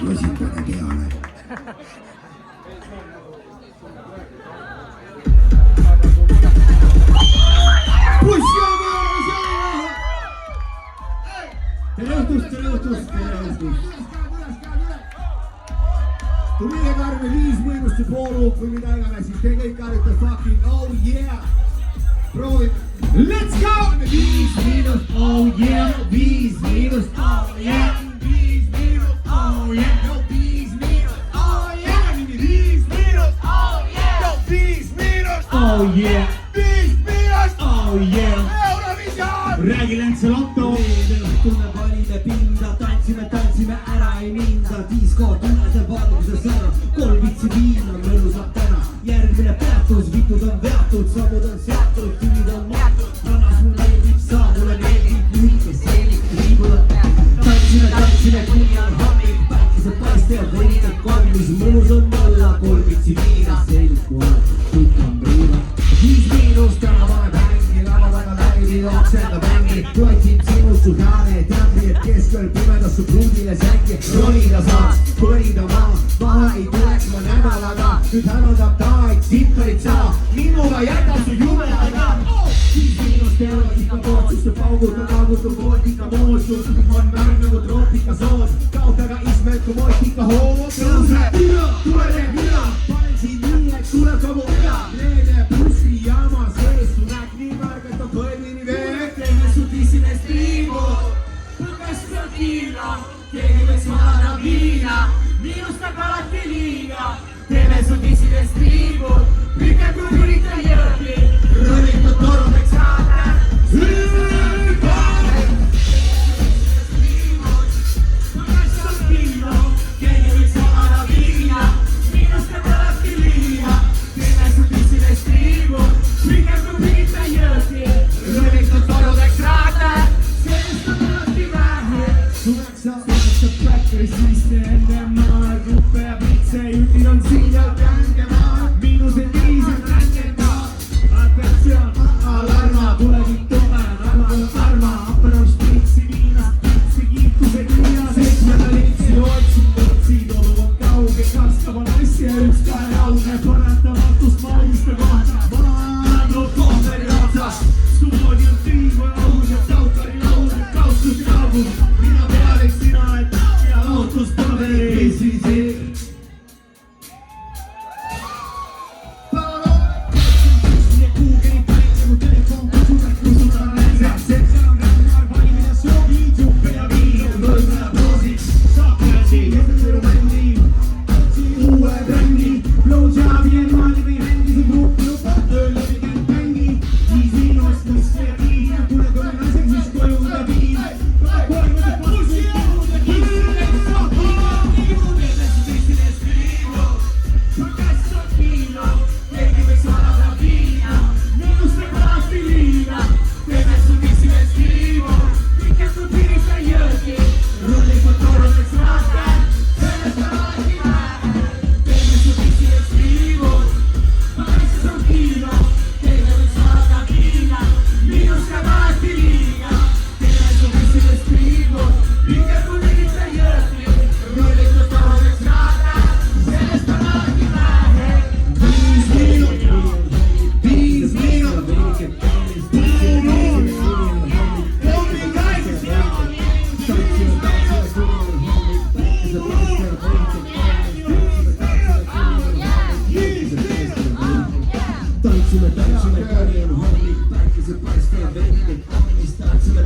rosikane peale. tere õhtust. kui millega arvame 5 miinust või poolruuk või mida iganes, siis te kõik arvate fucking oh yeah. proovime. Let's go! 5 miinust, oh yeah. 5 miinust, oh yeah. 5 miinust, oh yeah. No 5 miinust, oh yeah. 5 miinust, oh yeah. No 5 miinust, oh yeah. 5 miinust, oh yeah. Eurovision! Räägi Lentselotto. Õhtune valime pinda, tantsime ära ei minda. Disko tunnete valguse sõna, 3 vitsi viina, mõnusab täna. Järgmine peatus, vitud on veatud, sammud on seatud, tüvid on matud. Rannas mul meeldib saa, mulle meeldib lühike seelik, liibud on tantsime, kuni on hommik. Päikese paiste ja võivad kolmis, mõnus on olla, 3 vitsi viina, selg kohe, kõik on priiva. 5 miinust, tänavane bängi, lava taga läbi, oksenda bängi. Toetsin sinust su hääle, tämbi, et keskel pimedas su pruudile sängi. Ronida saaks, kolida maha ei tuleks ma nädalaga. Nüüd hämaldab ta, et sipperit saa, minuga jätab su jumelaga. 5 miinust erotika tootsuste paugud, kaagutub ootika moodsus. On värv nagu troopikasoos, kaotaga ismelt kui mootika hoos. Tõuse, tule mina, panen siin nii, et tuleb kogu ega. Leede bussi jaama sees, su näk nii märg, et on kõlvini veed. Teeme su tissinest liivu, põkest peal kiina, keegi võiks valada viina, miinust aga alati liiga. Teeme su tissinest liivu, pikem kui pürita jõgi, rõvitud torudeks saada. Tantsime, kuni on hommik, päikese paiste ja veidike kommis. Tantsime,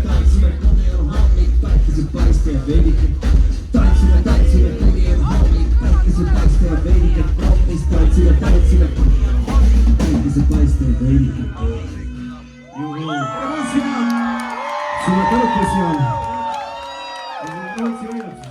kuni on hommik, päikese paiste ja veidike. Tantsime, kuni on hommik, päikese paiste ja veidike kommis. Tantsime, kuni on hommik, päikese paiste ja veidike. Sulle tõukus ja